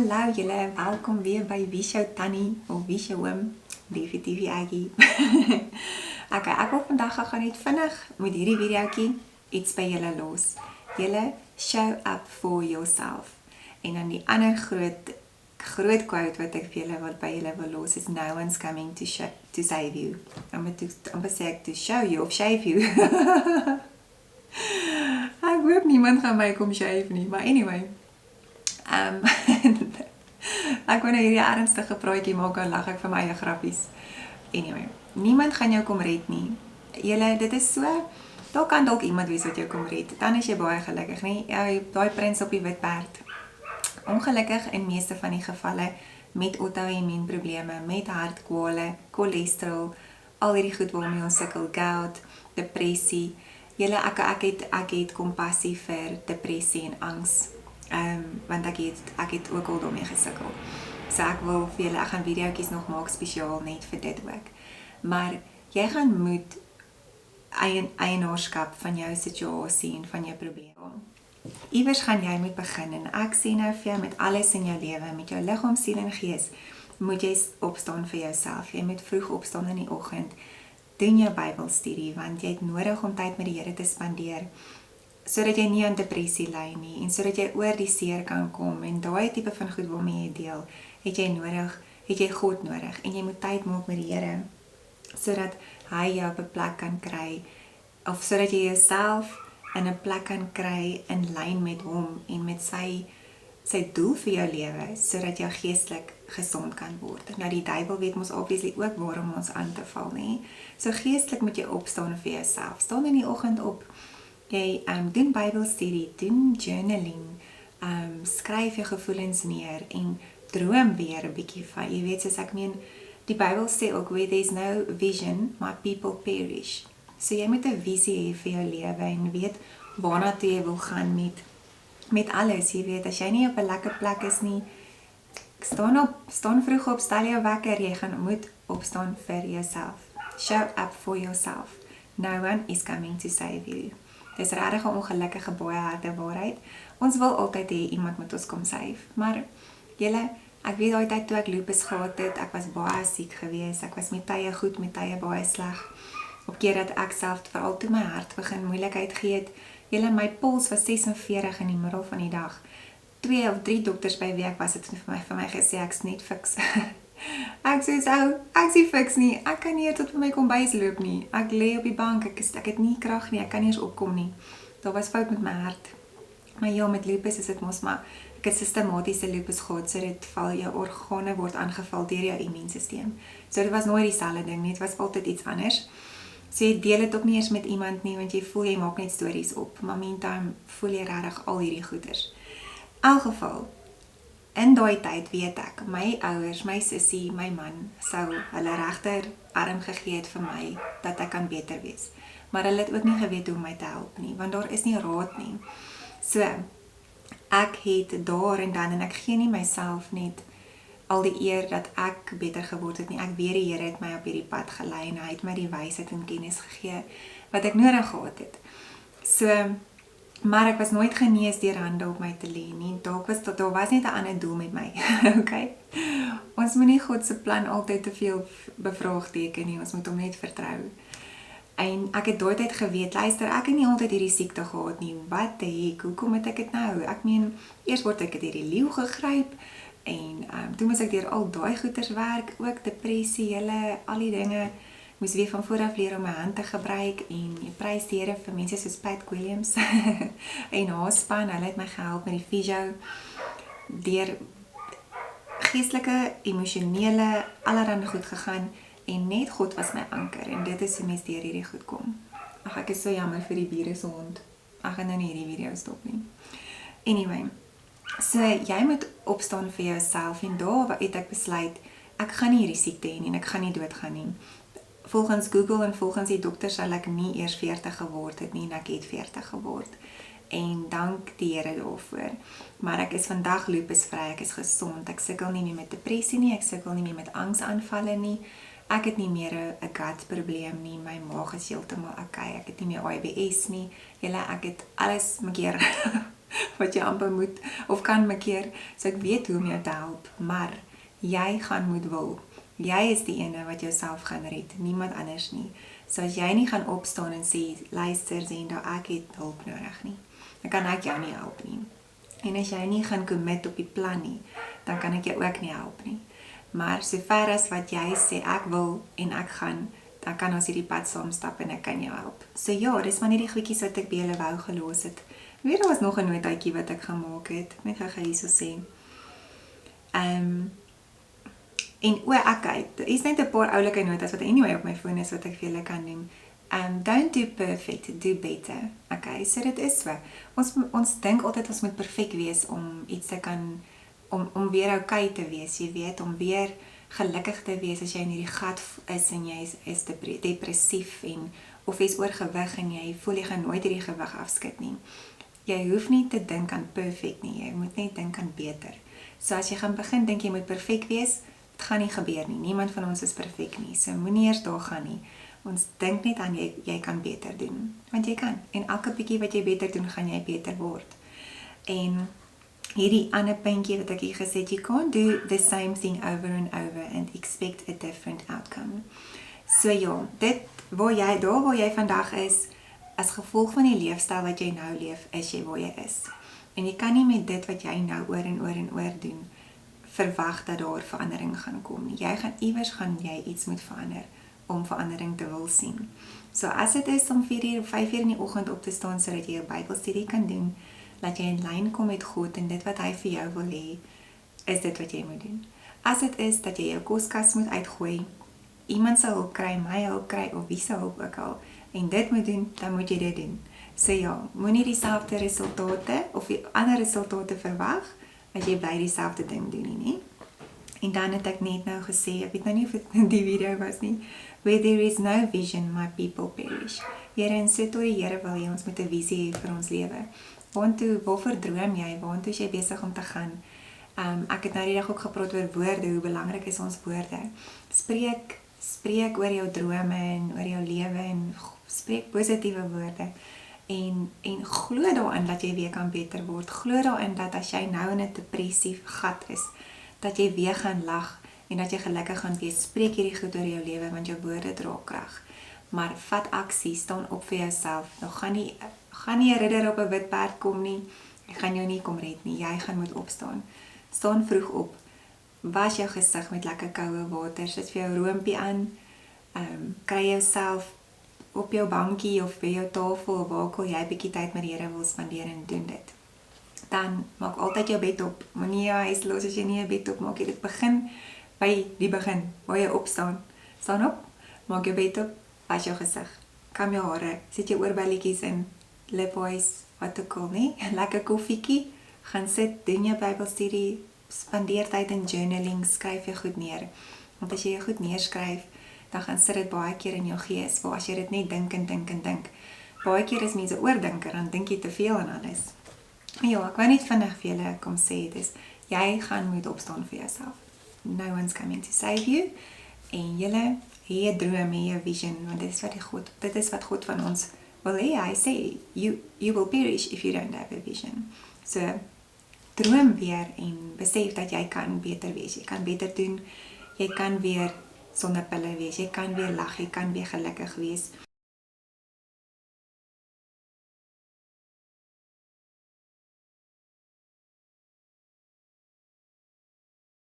Hallo julle, welkom weer by Wie is jou tannie of Wie is jou oom, definitief Aggie. Okay, ek wil vandag gaan net vinnig met hierdie videoetjie iets by julle los. Julle show up for yourself. En dan die ander groot quote wat ek vir julle wat by julle wil los is no one's coming to save you. I'm sê to show you of shave you. Ek hoop niemand gaan my kom shave nie, maar anyway. Ek wil nou hierdie ernstige praatjie maak en lag ek vir my eie grappies. Anyway, niemand gaan jou kom red nie. Julle, dit is so, daar kan dalk iemand wees wat jou kom red. Dan is jy baie gelukkig, nie? Daai prins op die wit perd. Ongelukkig in meeste van die gevalle met auto-immuunprobleme, met hartkwale, cholesterol, al hierdie goed waarmee ons sukkel, gout, depressie. Julle, ek het kompassie vir depressie en angs. Want ek het ook al daarmee gesukkel. So ek wil vir julle, ek gaan videoetjies nog maak spesiaal net vir dit ook. Maar jy gaan moet eienaarskap van jou situasie en van jou probleem. Iewers gaan jy moet begin en ek sê nou vir jou met alles in jou lewe, met jou liggaam, siel en gees, moet jy opstaan vir jouself. Jy moet vroeg opstaan in die oggend. Doen jou Bybelstudie want jy het nodig om tyd met die Here te spandeer. Sodat jy nie aan depressie ly nie en sodat jy oor die seer kan kom en daai tipe van goed waarmee jy deel, het jy God nodig en jy moet tyd maak met die Here sodat hy jou op 'n plek kan kry of sodat jy jouself in 'n plek kan kry in lyn met hom en met sy doel vir jou lewe sodat jy geestelik gesond kan word. Nou die duiwel weet mos obviously ook waarom ons aan te val, nê? So geestelik moet jy opstaan vir jouself. Staan in die oggend op. Jy doen Bybelstudie, doen journaling, skryf jou gevoelens neer en droom weer 'n bietjie van, jy weet soos ek meen, die Bybel sê ook, where there's no vision, my people perish. So jy moet 'n visie hê vir jou lewe en weet waarna toe jy wil gaan met alles, jy weet, as jy nie op 'n lekker plek is nie, staan vroeg op, stel jou wekker, jy gaan moet opstaan vir jouself. Show up for yourself. No one is coming to save you. Dis regtig 'n ongelukkige baie harde waarheid. Ons wil altyd hê iemand moet ons kom save, maar julle, ek weet daai tyd toe ek lupus gehad het, ek was baie siek geweest, ek was met tye goed, met tye baie sleg. Op keer dat ek self, veral toe my hart begin moeilikheid gee het, julle, my puls was 46 in die middel van die dag. 2 of 3 dokters by wie ek was het vir my gesê, ek's net fiks. Ek sê fiks nie, ek kan nie tot vir my kombuis loop nie, ek lê op die bank, ek het nie krag nie, ek kan nie eens opkom nie, daar was fout met my hart, maar ja, met lupus is dit mos maar, ek het systematiese lupus gehad, so dit val jou organe word aangeval deur jou immuunsysteem, so dit was nooit dieselfde ding nie, dit was altyd iets anders, so jy deel dit ook nie eens met iemand nie, want jy voel jy maak net stories op, maar meantime voel jy regtig al hierdie goeders. In elk geval, in daai tyd weet ek, my ouers, my sussie, my man, sou hulle regterarm gegee het vir my, dat ek kan beter wees. Maar hulle het ook nie geweet hoe om my te help nie, want daar is nie raad nie. So, ek het daar en dan, en ek gee nie myself net al die eer dat ek beter geword het nie. Ek weet die Here het my op hierdie pad gelei, en hy het my die wysheid en kennis gegee, wat ek nodig gehad het. So, maar ek was nooit genees deur hande op my te lê nie. Daar was net 'n ander doel met my. Okay? Ons moet nie God se plan altyd te veel bevraagteken nie. Ons moet hom net vertrou. En ek het daai tyd geweet, luister, ek het nie altyd hierdie siekte gehad nie. Wat die hek? Hoekom het ek dit nou? Ek meen, eers word ek deur die leeu gegryp en toe moes ek deur al daai goeters werk, ook depressie, al die dinge. Moes weer van vooraf leer om my hand te gebruik en jy prys die Here vir mense soos Pat Williams en haar span, hulle het my gehelp met die fisio, deur geestelike, emosionele, allerhande goed gegaan en net God was my anker en dit is hoe mens deur hierdie goed kom. Ag, ek is so jammer vir die bure se hond. Ek gaan nou nie hierdie video stop nie. Anyway, so jy moet opstaan vir jouself en daar het ek besluit, ek gaan nie hierdie siekte hê nie en ek gaan nie doodgaan nie. Volgens Google en volgens die dokter sal ek nie eers 40 geword het nie en ek het 40 geword. En dank die Here daarvoor. Maar ek is vandag lupusvry, ek is gesond, ek sukkel nie meer met depressie nie, ek sukkel nie meer met angsaanvalle nie, ek het nie meer 'n gut probleem nie, my maag is heeltemal okay, ek het nie meer IBS nie, ek het alles mekaar wat jy amper moet, of kan makeer, so ek weet hoe om jou te help, maar jy gaan moet wil. Jy is die ene wat jouself gaan red, niemand anders nie. So as jy nie gaan opstaan en sê, luister Zenda, ek het hulp nodig nie, dan kan ek jou nie help nie. En as jy nie gaan commit op die plan nie, dan kan ek jou ook nie help nie. Maar sover as wat jy sê, ek wil en ek gaan, dan kan ons hierdie pad saam stap en ek kan jou help. So ja, dis van hierdie goedjies wat ek by julle wou gelos het. Weet, daar was nog 'n notaatjie wat ek gemaak het. Net gou hierso sê. En okay, daar is net 'n paar oulike notas wat anyway op my foon is wat ek vir julle kan noem. Don't do perfect, do better. Okay, so dit is so. Ons dink altyd ons moet perfek wees om iets te kan, om weer okay te wees, jy weet, om weer gelukkig te wees as jy in hierdie gat is en jy is depressief en of jy is oorgewig en jy voel jy gaan nooit hierdie gewig afskit nie. Jy hoef nie te dink aan perfect nie, jy moet net dink aan beter. So as jy gaan begin dink jy moet perfek wees, dit gaan nie gebeur nie. Niemand van ons is perfek nie. So moenie eers daar gaan nie. Ons dink net aan jy kan beter doen, want jy kan. En elke bietjie wat jy beter doen, gaan jy beter word. En hierdie ander puntjie wat ek hier gesê het, you can't do the same thing over and over and expect a different outcome. So ja, dit waar jy vandag is, as gevolg van die leefstyl wat jy nou leef, is jy waar jy is. En jy kan nie met dit wat jy nou oor en oor en oor doen, verwag dat daar verandering gaan kom nie. Iewers gaan jy iets moet verander, om verandering te wil sien. So as dit is om 4 uur of 5 uur in die oggend op te staan, sodat jy jou Bybelstudie kan doen, dat jy in lyn kom met God en dit wat hy vir jou wil hê, is dit wat jy moet doen. As dit is dat jy jou koskas moet uitgooi, iemand sal hulp kry, my hulp kry, of wie sal hulp ook al, en dit moet doen, dan moet jy dit doen. So ja, moenie dieselfde resultate, of die ander resultate verwag, as jy bly dieselfde ding doen nie. En dan het ek net nou gesê, ek weet nou nie of dit die video was nie, where there is no vision, my people perish. Here, en so tot die Here wil hê, ons moet 'n visie hê vir ons lewe. Waarvoor droom jy? Waartoe is jy besig om te gaan? Ek het nou die dag ook gepraat oor woorde, hoe belangrik is ons woorde. Spreek oor jou drome en oor jou lewe en spreek positiewe woorde. En glo daarin dat jy weer kan beter word. Glo daarin dat as jy nou in 'n depressief gat is, dat jy weer gaan lag en dat jy gelukkig gaan wees. Spreek hierdie goed oor jou lewe, want jou woorde dra krag. Maar vat aksie, staan op vir jouself. Nou gaan nie 'n ridder op 'n wit perd kom nie. Hy gaan jou nie kom red nie. Jy gaan moet opstaan. Staan vroeg op. Was jou gesig met lekker koue water. Sit vir jou roompie aan. Kry jouself op jou bankie of by jou tafel of waar ook jy bietjie tyd met die Here wil spandeer en doen dit. Dan maak altyd jou bed op. Moenie jou huis los as jy nie 'n bed op maak. Jy dit begin by die begin waar jy opstaan. Staan op, maak jou bed op, was jou gesig. Kam jou hare, sit jou oorbelletjies in, lipboys, wat ook al nie. Lekker koffietjie, gaan sit, doen jou Bybelstudie, spandeer tyd in journaling, skryf jou goed neer. Want as jy jou goed neerskryf, dan gaan sit dit baie keer in jou gees, waar as jy dit net dink en dink en dink. Baie keer is mense oordinker, dan dink jy te veel aan alles. Ja, ek wou net vinnig vir julle kom sê, dis, jy gaan moet opstaan vir jouself. No one's coming to save you. En julle, hê 'n droom, hê 'n vision, want dit is wat God van ons wil hê. Hy sê, you will perish if you don't have a vision. So, droom weer en besef dat jy kan beter wees. Jy kan beter doen, jy kan weer sonder pille wees, jy kan weer lag, jy kan weer gelukkig wees.